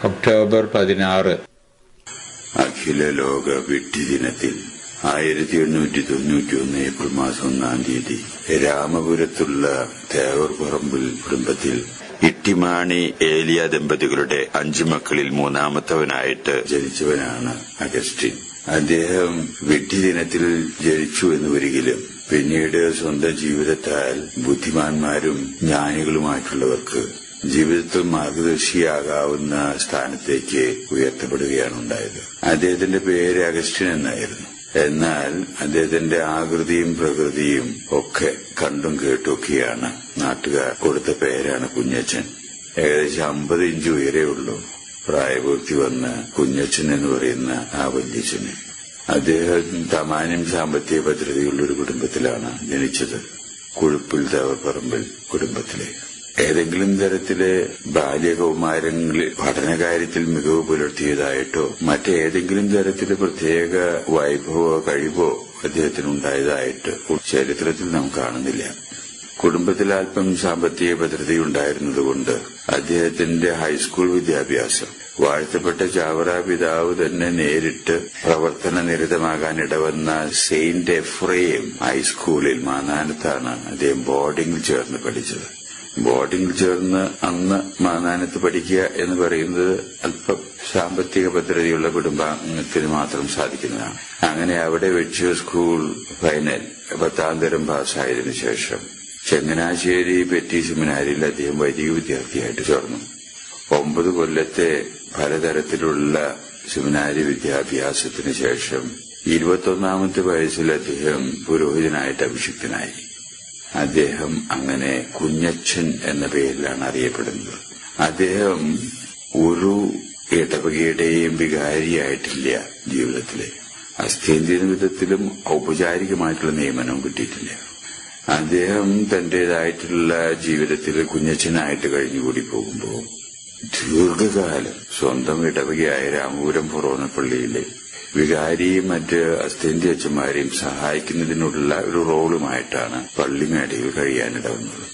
October 16 അഖില ലോക വിഡ്ഢി ദിനത്തിൽ 1891 April മാസം 1-ാം തീയതി രാമപുരത്തുള്ള തേവർപറമ്പിൽ കുടുംബത്തിൽ ഇട്ടിമാണി ഏലിയ ദമ്പതികളുടെ 5 മക്കളിൽ 3ാമത്തവനായിട്ട് ജനിച്ചവനാണ് അഗസ്റ്റിൻ. അദ്ദേഹം വിഡ്ഢി ദിനത്തിൽ ജനിച്ചു എന്നുവരികിലും പിന്നീട് സ്വന്തം ജീവിതത്താൽ ബുദ്ധിമാന്മാരും ജ്ഞാനികളുമായിട്ടുള്ളവർക്ക് ജീവിതത്തിൽ മാർഗദർശിയാകാവുന്ന സ്ഥാനത്തേക്ക് ഉയർത്തപ്പെടുകയാണ് ഉണ്ടായത്. അദ്ദേഹത്തിന്റെ പേര് അഗസ്റ്റിൻ എന്നായിരുന്നു. എന്നാൽ അദ്ദേഹത്തിന്റെ ആകൃതിയും പ്രകൃതിയും ഒക്കെ കണ്ടും കേട്ടുമൊക്കെയാണ് നാട്ടുകാർ കൊടുത്ത പേരാണ് കുഞ്ഞച്ചൻ. ഏകദേശം 50 ഇഞ്ച് ഉയരേ പ്രായപൂർത്തി വന്ന കുഞ്ഞച്ചൻ എന്ന് പറയുന്ന ആ വല്യച്ഛന്. അദ്ദേഹം തമാനും സാമ്പത്തിക ഭദ്രതയുള്ള ഒരു കുടുംബത്തിലാണ് ജനിച്ചത്. കുഴുപ്പിൽ തേവർപറമ്പിൽ കുടുംബത്തിലെ ഏതെങ്കിലും തരത്തിലെ ബാല്യകൗമാരങ്ങളിൽ പഠനകാര്യത്തിൽ മികവ് പുലർത്തിയതായിട്ടോ മറ്റേതെങ്കിലും തരത്തിലെ പ്രത്യേക വൈഭവോ കഴിവോ അദ്ദേഹത്തിനുണ്ടായതായിട്ട് ചരിത്രത്തിൽ നാം കാണുന്നില്ല. കുടുംബത്തിൽ അല്പം സാമ്പത്തിക ഭദ്രതയുണ്ടായിരുന്നതുകൊണ്ട് അദ്ദേഹത്തിന്റെ ഹൈസ്കൂൾ വിദ്യാഭ്യാസം വാഴ്ത്തപ്പെട്ട ചാവറ പിതാവ് തന്നെ നേരിട്ട് പ്രവർത്തന നിരതമാകാൻ ഇടവന്ന സെയിന്റ് എഫ്രേം ഹൈസ്കൂളിൽ മാന്നാനത്താണ് അദ്ദേഹം ബോർഡിംഗിൽ ചേർന്ന് പഠിച്ചത്. ബോർഡിംഗിൽ ചേർന്ന് അന്ന് മാന്നാനത്ത് പഠിക്കുക എന്ന് പറയുന്നത് അല്പം സാമ്പത്തിക ഭദ്രതയുള്ള കുടുംബത്തിന് മാത്രം സാധിക്കുന്നതാണ്. അങ്ങനെ അവിടെ വെച്ച് സ്കൂൾ ഫൈനൽ 10ാം തരം പാസ്സായതിനു ശേഷം ചങ്ങനാശ്ശേരി പെറ്റി സെമിനാരിയിൽ അദ്ദേഹം വൈദിക വിദ്യാർത്ഥിയായിട്ട് ചേർന്നു. 9 കൊല്ലത്തെ പലതരത്തിലുള്ള സെമിനാരി വിദ്യാഭ്യാസത്തിന് ശേഷം 21ാമത്തെ വയസ്സിൽ അദ്ദേഹം പുരോഹിതനായിട്ട് അഭിഷിക്തനായി. അദ്ദേഹം അങ്ങനെ കുഞ്ഞച്ചൻ എന്ന പേരിലാണ് അറിയപ്പെടുന്നത്. അദ്ദേഹം ഒരു ഇടവകയുടെയും വികാരിയായിട്ടില്ല. ജീവിതത്തിലെ അസ്ഥേന്ത്യന വിധത്തിലും ഔപചാരികമായിട്ടുള്ള നിയമനവും കിട്ടിയിട്ടില്ല. അദ്ദേഹം തന്റേതായിട്ടുള്ള ജീവിതത്തിൽ കുഞ്ഞച്ചനായിട്ട് കഴിഞ്ഞുകൂടി പോകുമ്പോൾ ദീർഘകാലം സ്വന്തം ഇടവകയായ രാമപുരം ഫൊറോനപ്പള്ളിയിലെ വികാരിയും മറ്റ് അസ്ഥേന്ത്യ അച്ഛന്മാരെയും സഹായിക്കുന്നതിനുള്ള ഒരു റോളുമായിട്ടാണ് പള്ളിമേടയിൽ കഴിയാനിടവന്നത്.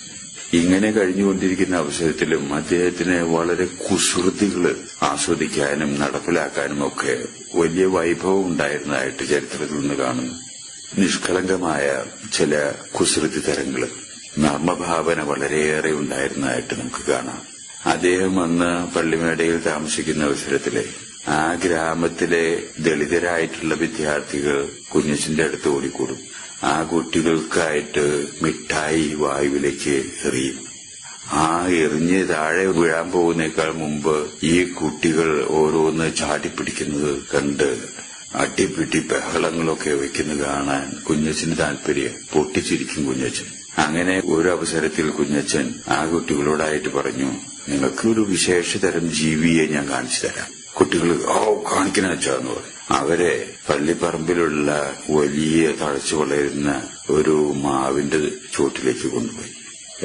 ഇങ്ങനെ കഴിഞ്ഞുകൊണ്ടിരിക്കുന്ന അവസരത്തിലും അദ്ദേഹത്തിന് വളരെ കുസൃതികൾ ആസ്വദിക്കാനും നടപ്പിലാക്കാനും ഒക്കെ വലിയ വൈഭവം ഉണ്ടായിരുന്നതായിട്ട് ചരിത്രത്തിൽ നിന്ന് കാണുന്നു. നിഷ്കളങ്കമായ ചില കുസൃതി തരങ്ങൾ, നർമ്മഭാവന വളരെയേറെ ഉണ്ടായിരുന്നതായിട്ട് നമുക്ക് കാണാം. അദ്ദേഹം അന്ന് പള്ളിമേടയിൽ താമസിക്കുന്ന അവസരത്തിലെ ആ ഗ്രാമത്തിലെ ദളിതരായിട്ടുള്ള വിദ്യാർത്ഥികൾ കുഞ്ഞച്ചന്റെ അടുത്ത് ഓടിക്കൂടും. ആ കുട്ടികൾക്കായിട്ട് മിഠായി വായുവിലേക്ക് എറിയും. ആ എറിഞ്ഞ് താഴെ വീഴാൻ പോകുന്നേക്കാൾ മുമ്പ് ഈ കുട്ടികൾ ഓരോന്ന് ചാടിപ്പിടിക്കുന്നത് കണ്ട് അട്ടിപ്പിട്ടി ബഹളങ്ങളൊക്കെ വയ്ക്കുന്നത് കാണാൻ കുഞ്ഞച്ചന് താല്പര്യം. പൊട്ടിച്ചിരിക്കും കുഞ്ഞച്ചൻ. അങ്ങനെ ഒരു അവസരത്തിൽ കുഞ്ഞച്ചൻ ആ കുട്ടികളോടായിട്ട് പറഞ്ഞു, നിങ്ങൾക്കൊരു വിശേഷതരം ജീവിയെ ഞാൻ കാണിച്ചു തരാം. കുട്ടികൾ കാണിക്കണ വെച്ചാന്ന് പറയും. അവരെ പള്ളിപ്പറമ്പിലുള്ള വലിയ തഴച്ചു വളരുന്ന ഒരു മാവിന്റെ ചുവട്ടിലേക്ക് കൊണ്ടുപോയി.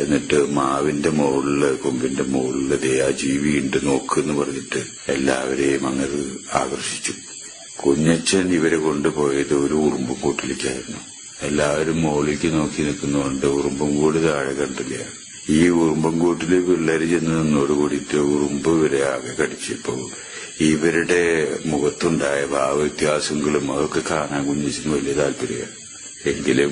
എന്നിട്ട് മാവിന്റെ മുകളില് കൊമ്പിന്റെ മുകളില് ആ ജീവിയുണ്ട് നോക്കെന്ന് പറഞ്ഞിട്ട് എല്ലാവരെയും അങ്ങനെ ആകർഷിച്ചു. കുഞ്ഞച്ചൻ ഇവരെ കൊണ്ടുപോയത് ഒരു ഉറുമ്പുംകൂട്ടിലേക്കായിരുന്നു. എല്ലാവരും മുകളിലേക്ക് നോക്കി നിൽക്കുന്നതുകൊണ്ട് ഉറുമ്പുംകൂട് താഴെ കണ്ടില്ല. ഈ ഉറുമ്പുംകൂട്ടില് പിള്ളേര് ചെന്ന് നിന്നോടുകൂടിയിട്ട് ഉറുമ്പ് ഇവരെ ആകെ കടിച്ചപ്പോ ഇവരുടെ മുഖത്തുണ്ടായ ഭാവവ്യത്യാസങ്ങളും അതൊക്കെ കാണാൻ കുഞ്ഞച്ചന് വലിയ താല്പര്യമാണ്. എങ്കിലും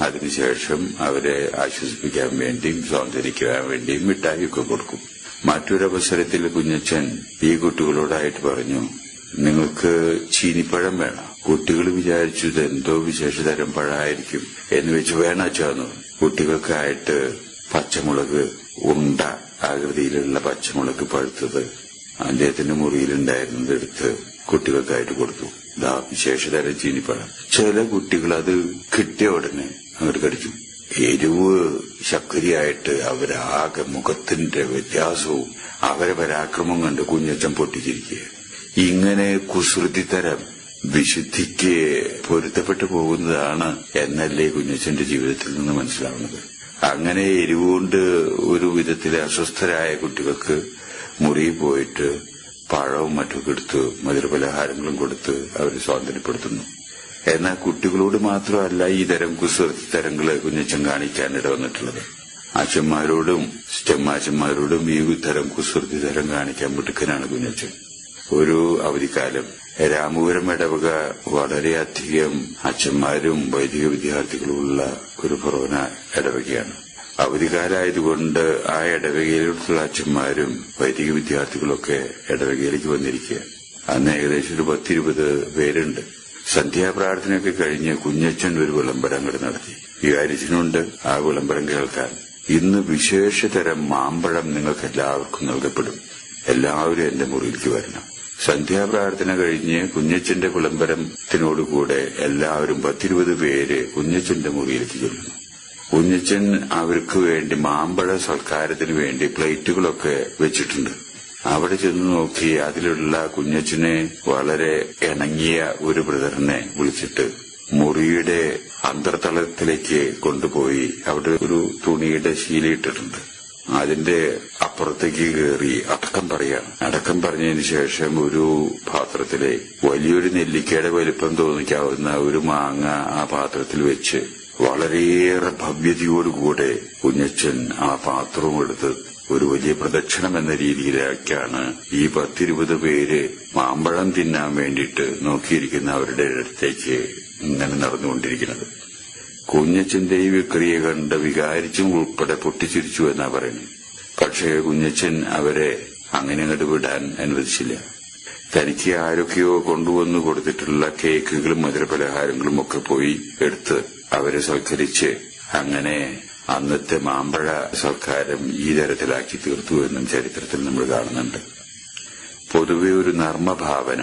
അതിനുശേഷം അവരെ ആശ്വസിപ്പിക്കാൻ വേണ്ടിയും സൗന്ദര്യക്കാൻ വേണ്ടിയും മിഠായിയൊക്കെ കൊടുക്കും. മറ്റൊരവസരത്തിൽ കുഞ്ഞച്ചൻ ഈ കുട്ടികളോടായിട്ട് പറഞ്ഞു, നിങ്ങൾക്ക് ചീനിപ്പഴം വേണം. കുട്ടികൾ വിചാരിച്ചു ഇതെന്തോ വിശേഷതരം പഴമായിരിക്കും എന്ന് വെച്ച് വേണച്ചാന്നു. കുട്ടികൾക്കായിട്ട് പച്ചമുളക്, ഉണ്ട ആകൃതിയിലുള്ള പച്ചമുളക് പഴുത്തത് അദ്ദേഹത്തിന്റെ മുറിയിലുണ്ടായിരുന്നത് എടുത്ത് കുട്ടികൾക്കായിട്ട് കൊടുത്തു. ഇതാ വിശേഷതരം ചീനിപ്പഴം. ചില കുട്ടികൾ അത് കിട്ടിയ ഉടനെ അങ്ങോട്ട് കടിച്ചു. എരിവ് ശക്തിയായിട്ട് അവരാകെ മുഖത്തിന്റെ വ്യത്യാസവും അവരെ പരാക്രമം കണ്ട് കുഞ്ഞച്ചൻ പൊട്ടിച്ചിരിക്കുക. ഇങ്ങനെ കുസൃതിത്തരം വിശുദ്ധിക്ക് പൊരുത്തപ്പെട്ടു പോകുന്നതാണ് എന്നല്ലേ കുഞ്ഞച്ചന്റെ ജീവിതത്തിൽ നിന്ന് മനസ്സിലാവുന്നത്. അങ്ങനെ എരിവുകൊണ്ട് ഒരു വിധത്തിലെ അസ്വസ്ഥരായ കുട്ടികൾക്ക് മുറിയിൽ പോയിട്ട് പഴവും മറ്റൊക്കെ എടുത്ത് മധുരപലഹാരങ്ങളും കൊടുത്ത് അവരെ സ്വാതന്ത്ര്യപ്പെടുത്തുന്നു. എന്നാൽ കുട്ടികളോട് മാത്രമല്ല ഈ തരം കുസൃതി തരങ്ങള് കുഞ്ഞച്ചൻ കാണിക്കാനിട വന്നിട്ടുള്ളത്. അച്ഛന്മാരോടും സ്റ്റെമ്മാച്ചന്മാരോടും ഈ തരം കുസൃതി തരം കാണിക്കാൻ മിടുക്കനാണ് കുഞ്ഞച്ചൻ. ഒരു അവധിക്കാലം രാമപുരം ഇടവക വളരെയധികം അച്ഛന്മാരും വൈദിക വിദ്യാർത്ഥികളുമുള്ള ഒരു പ്രധാന ഇടവകയാണ്. അവധിക്കാലമായതുകൊണ്ട് ആ ഇടവകയിലുള്ള അച്ഛന്മാരും വൈദിക വിദ്യാർത്ഥികളൊക്കെ ഇടവകയിലേക്ക് വന്നിരിക്കുക. അന്ന് ഏകദേശം ഒരു 10-20 പേരുണ്ട്. സന്ധ്യാപ്രാർത്ഥനയൊക്കെ കഴിഞ്ഞ് കുഞ്ഞച്ചൻ ഒരു വിളംബരം അങ്ങോട്ട് നടത്തി. വികാരിച്ചനുണ്ട് ആ വിളംബരം കേൾക്കാൻ. ഇന്ന് വിശേഷതരം മാമ്പഴം നിങ്ങൾക്ക് എല്ലാവർക്കും നൽകപ്പെടും. എല്ലാവരും എന്റെ മുറിയിലേക്ക് വരണം. സന്ധ്യാപ്രാർത്ഥന കഴിഞ്ഞ് കുഞ്ഞച്ചന്റെ വിളംബരത്തിനോടുകൂടെ എല്ലാവരും 10-20 പേര് കുഞ്ഞച്ചന്റെ മുറിയിലേക്ക് ചെല്ലുന്നു. കുഞ്ഞച്ചൻ അവർക്ക് വേണ്ടി മാമ്പഴ സൽക്കാരത്തിന് വേണ്ടി പ്ലേറ്റുകളൊക്കെ വെച്ചിട്ടുണ്ട്. അവിടെ ചെന്ന് നോക്കി അതിലുള്ള കുഞ്ഞച്ചനെ വളരെ ഇണങ്ങിയ ഒരു ബ്രദറിനെ വിളിച്ചിട്ട് മുറിയുടെ അന്തർതലത്തിലേക്ക് കൊണ്ടുപോയി അവിടെ ഒരു തുണിയുടെ ശീലയിട്ടിട്ടുണ്ട്. അതിന്റെ അപ്പുറത്തേക്ക് കയറി അടക്കം പറയാണ്. അടക്കം പറഞ്ഞതിന് ശേഷം ഒരു പാത്രത്തിലെ വലിയൊരു നെല്ലിക്കയുടെ വലിപ്പം തോന്നിക്കാവുന്ന ഒരു മാങ്ങ ആ പാത്രത്തിൽ വെച്ച് വളരെയേറെ ഭവ്യതയോടുകൂടെ കുഞ്ഞച്ചൻ ആ പാത്രവും എടുത്ത് ഒരു വലിയ പ്രദക്ഷിണം എന്ന രീതിയിലേക്കാണ് ഈ 10-20 പേര് മാമ്പഴം തിന്നാൻ വേണ്ടിയിട്ട് നോക്കിയിരിക്കുന്ന അവരുടെ അടുത്തേക്ക് ഇങ്ങനെ നടന്നുകൊണ്ടിരിക്കുന്നത്. കുഞ്ഞച്ചന്റെ ഈ വിക്രിയ കണ്ട് വികാരിച്ചും ഉൾപ്പെടെ പൊട്ടിച്ചിരിച്ചു എന്നാ പറയുന്നത്. പക്ഷേ കുഞ്ഞച്ചൻ അവരെ അങ്ങനെ അങ്ങോട്ട് വിടാൻ അനുവദിച്ചില്ല. തനിക്ക് ആരൊക്കെയോ കൊണ്ടുവന്നു കൊടുത്തിട്ടുള്ള കേക്കുകളും മധുരപലഹാരങ്ങളും ഒക്കെ പോയി എടുത്ത് അവരെ സൽക്കരിച്ച് അങ്ങനെ അന്നത്തെ മാമ്പഴ സൽക്കാരം ഈ തരത്തിലാക്കി തീർത്തു എന്നും ചരിത്രത്തിൽ നമ്മൾ കാണുന്നുണ്ട്. പൊതുവെ ഒരു നർമ്മഭാവന,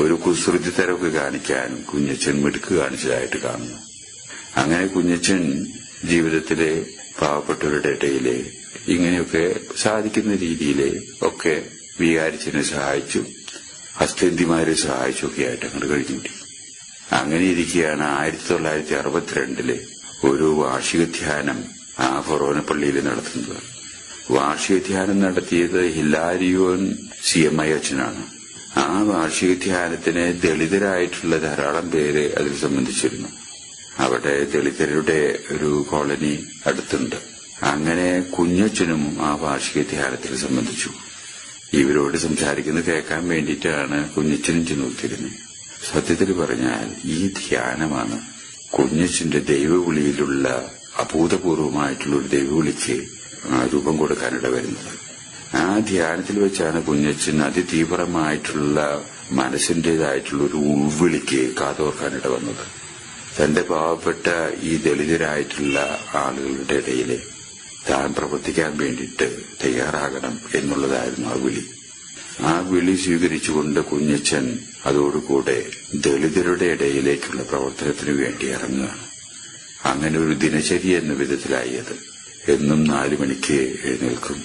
ഒരു കുസൃതി തരമൊക്കെ കാണിക്കാൻ കുഞ്ഞച്ചൻ മിടുക്ക് കാണിച്ചതായിട്ട് കാണുന്നു. അങ്ങനെ കുഞ്ഞച്ചൻ ജീവിതത്തിലെ പാവപ്പെട്ടവരുടെ ഇടയിലെ ഇങ്ങനെയൊക്കെ സാധിക്കുന്ന രീതിയിലെ ഒക്കെ വികാരിച്ചനെ സഹായിച്ചു, ഹസ്തന്തിമാരെ സഹായിച്ചൊക്കെ ആയിട്ട് അങ്ങോട്ട് കഴിഞ്ഞിട്ട് അങ്ങനെ ഇരിക്കുകയാണ് 1962 ഒരു വാർഷിക ധ്യാനം ആ ഫൊറോന പള്ളിയിൽ നടത്തുന്നത്. വാർഷിക ധ്യാനം നടത്തിയത് ഹിലാരിയോൻ CMI അച്ഛനാണ്. ആ വാർഷിക ധ്യാനത്തിന് ദളിതരായിട്ടുള്ള ധാരാളം പേര് അതിൽ സംബന്ധിച്ചിരുന്നു. അവിടെ ദളിതരുടെ ഒരു കോളനി അടുത്തുണ്ട്. അങ്ങനെ കുഞ്ഞച്ചനും ആ വാർഷിക ധ്യാനത്തിൽ സംബന്ധിച്ചു. ഇവരോട് സംസാരിക്കുന്നത് കേൾക്കാൻ വേണ്ടിയിട്ടാണ് കുഞ്ഞച്ചനും ചെന്നുത്തിരുന്നത്. സത്യത്തിൽ പറഞ്ഞാൽ ഈ ധ്യാനമാണ് കുഞ്ഞച്ചന്റെ ദൈവവിളിയിലുള്ള അഭൂതപൂർവമായിട്ടുള്ള ഒരു ദൈവവിളിക്ക് രൂപം കൊടുക്കാനിട വരുന്നത്. ആ ധ്യാനത്തിൽ വെച്ചാണ് കുഞ്ഞച്ചൻ അതിതീവ്രമായിട്ടുള്ള മനസ്സിന്റേതായിട്ടുള്ള ഒരു ഉൾവിളിക്ക് കാതോർക്കാനിട വന്നത്. തന്റെ പാവപ്പെട്ട ഈ ദളിതരായിട്ടുള്ള ആളുകളുടെ ഇടയിലെ താൻ പ്രവർത്തിക്കാൻ വേണ്ടിയിട്ട് തയ്യാറാകണം എന്നുള്ളതായിരുന്നു ആ വിളി. ആ വിളി സ്വീകരിച്ചുകൊണ്ട് കുഞ്ഞച്ചൻ അതോടുകൂടെ ദളിതരുടെ ഇടയിലേക്കുള്ള പ്രവർത്തനത്തിനു വേണ്ടി ഇറങ്ങുകയാണ്. അങ്ങനെ ഒരു ദിനചര്യ എന്ന വിധത്തിലായി അത്. എന്നും 4 മണിക്ക് എഴുന്നേൽക്കും.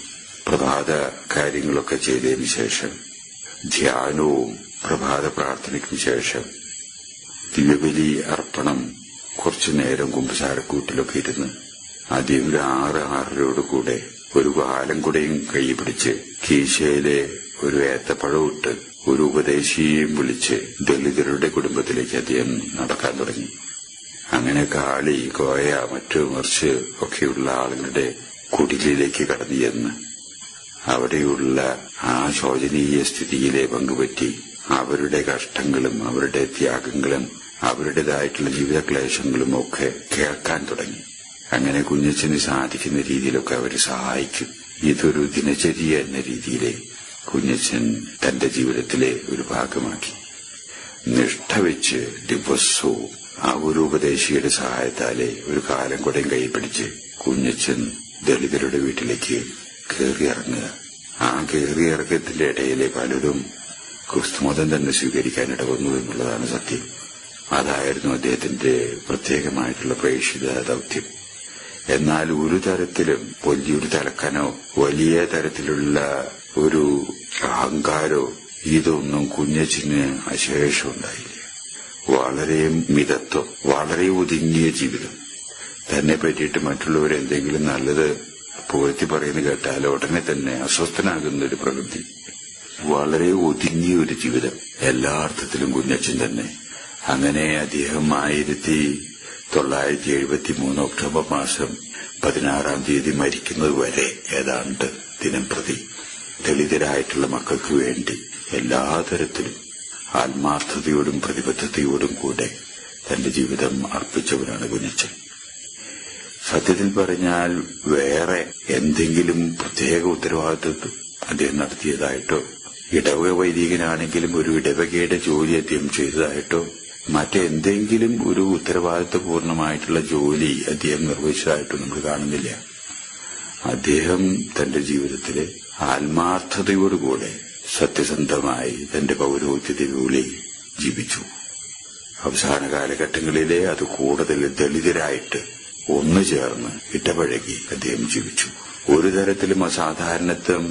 പ്രഭാത കാര്യങ്ങളൊക്കെ ചെയ്തതിനു ശേഷം ധ്യാനവും പ്രഭാത പ്രാർത്ഥനയ്ക്കും ശേഷം ദിവ്യബലി അർപ്പണം, കുറച്ചു നേരം കുമ്പസാരക്കൂട്ടിലൊക്കെ ഇരുന്ന് ആദ്യം ഒരു 6-6:30 ഒരു കാലം കൂടെയും കൈ പിടിച്ച് കീശയിലെ ഒരു ഏത്തപ്പഴം ഇട്ട് ഒരു ഉപദേശിയെയും വിളിച്ച് ദളിതരുടെ കുടുംബത്തിലേക്ക് അദ്ദേഹം നടക്കാൻ തുടങ്ങി. അങ്ങനെ കാളി, കോയ, മറ്റു മറിച്ച് ഒക്കെയുള്ള ആളുകളുടെ കുടിലിലേക്ക് കടന്നു ചെന്ന് അവിടെയുള്ള ആ ശോചനീയ സ്ഥിതിയിലെ പങ്കുപറ്റി അവരുടെ കഷ്ടങ്ങളും അവരുടെ ത്യാഗങ്ങളും അവരുടേതായിട്ടുള്ള ജീവിത ക്ലേശങ്ങളും ഒക്കെ കേൾക്കാൻ തുടങ്ങി. അങ്ങനെ കുഞ്ഞച്ചന് സാധിക്കുന്ന രീതിയിലൊക്കെ അവർ സഹായിക്കും. ഇതൊരു ദിനചര്യ എന്ന രീതിയിലെ കുഞ്ഞച്ചൻ തന്റെ ജീവിതത്തിലെ ഒരു ഭാഗമാക്കി. നിഷ്ഠ വെച്ച് ദിവസവും ആ ഒരു ഉപദേശിയുടെ സഹായത്താലെ ഒരു കാലം കൂടെയും കൈ പിടിച്ച് കുഞ്ഞച്ചൻ ദളിതരുടെ വീട്ടിലേക്ക് കയറിയിറങ്ങുക. ആ കയറിയിറക്കത്തിന്റെ ഇടയിലെ പലരും ക്രിസ്തുമതം തന്നെ സ്വീകരിക്കാനിട വന്നു എന്നുള്ളതാണ് സത്യം. അതായിരുന്നു അദ്ദേഹത്തിന്റെ പ്രത്യേകമായിട്ടുള്ള പ്രേക്ഷിത ദൗത്യം. എന്നാൽ ഒരു തരത്തിലും വലിയൊരു തലക്കനോ വലിയ തരത്തിലുള്ള ഒരു അഹങ്കാരോ ഇതൊന്നും കുഞ്ഞച്ചന് അശേഷം ഉണ്ടായില്ല. വളരെ മിതത്വം, വളരെ ഒതുങ്ങിയ ജീവിതം. തന്നെ പറ്റിയിട്ട് മറ്റുള്ളവരെന്തെങ്കിലും നല്ലത് പുകഴ്ത്തി പറയുന്നത് കേട്ടാൽ ഉടനെ തന്നെ അസ്വസ്ഥനാകുന്ന ഒരു പ്രകൃതി. വളരെ ഒതുങ്ങിയ ഒരു ജീവിതം എല്ലാ അർത്ഥത്തിലും കുഞ്ഞച്ചൻ തന്നെ. അങ്ങനെ അദ്ദേഹം 1973 ഒക്ടോബർ മാസം 16-ാം തീയതി മരിക്കുന്നത് വരെ ഏതാണ്ട് ദിനംപ്രതി ദളിതരായിട്ടുള്ള മക്കൾക്ക് വേണ്ടി എല്ലാ തരത്തിലും ആത്മാർത്ഥതയോടും പ്രതിബദ്ധതയോടും കൂടെ തന്റെ ജീവിതം അർപ്പിച്ചവനാണ് കുഞ്ഞച്ചൻ. സത്യത്തിൽ പറഞ്ഞാൽ വേറെ എന്തെങ്കിലും പ്രത്യേക ഉത്തരവാദിത്വം അദ്ദേഹം നടത്തിയതായിട്ടോ, ഇടവക വൈദികനാണെങ്കിലും ഒരു ഇടവകയുടെ ജോലി അദ്ദേഹം ചെയ്തതായിട്ടോ, മറ്റെന്തെങ്കിലും ഒരു ഉത്തരവാദിത്വപൂർണമായിട്ടുള്ള ജോലി അദ്ദേഹം നിർവഹിച്ചതായിട്ടോ നമ്മൾ കാണുന്നില്ല. അദ്ദേഹം തന്റെ ജീവിതത്തിലെ ആത്മാർത്ഥതയോടുകൂടെ സത്യസന്ധമായി തന്റെ പൗരോഹിത്യ ജോലി ജീവിച്ചു. അവസാന കാലഘട്ടങ്ങളിലെ അത് കൂടുതൽ ദളിതരായിട്ട് ഒന്നു ചേർന്ന് ഇടപഴകി അദ്ദേഹം ജീവിച്ചു. ഒരു തരത്തിലും അസാധാരണത്വം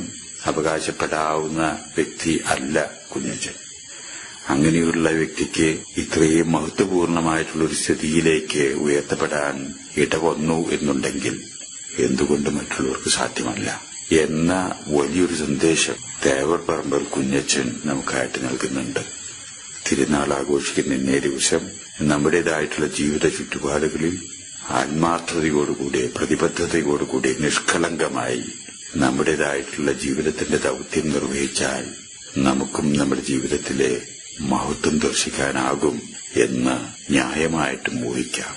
അവകാശപ്പെടാവുന്ന വ്യക്തി അല്ല കുഞ്ഞച്ചൻ. അങ്ങനെയുള്ള വ്യക്തിക്ക് ഇത്രയും മഹത്വപൂർണമായിട്ടുള്ള ഒരു സ്ഥിതിയിലേക്ക് ഉയർത്തപ്പെടാൻ ഇടവന്നു എന്നുണ്ടെങ്കിൽ എന്തുകൊണ്ട് മറ്റുള്ളവർക്ക് സാധ്യമല്ല എന്ന വലിയൊരു സന്ദേശം തേവർപ്പറമ്പിൽ കുഞ്ഞച്ചൻ നമുക്കായിട്ട് നൽകുന്നുണ്ട്. തിരുനാൾ ആഘോഷിക്കുന്ന ഇന്നേ ദിവസം നമ്മുടേതായിട്ടുള്ള ജീവിത ചുറ്റുപാടുകളിൽ ആത്മാർത്ഥതയോടുകൂടി പ്രതിബദ്ധതയോടുകൂടി നിഷ്കളങ്കമായി നമ്മുടേതായിട്ടുള്ള ജീവിതത്തിന്റെ ദൗത്യം നിർവഹിച്ചാൽ നമുക്കും നമ്മുടെ ജീവിതത്തിലെ മഹത്വം ദർശിക്കാനാകും എന്ന് ന്യായമായിട്ടും ഊഹിക്കാം.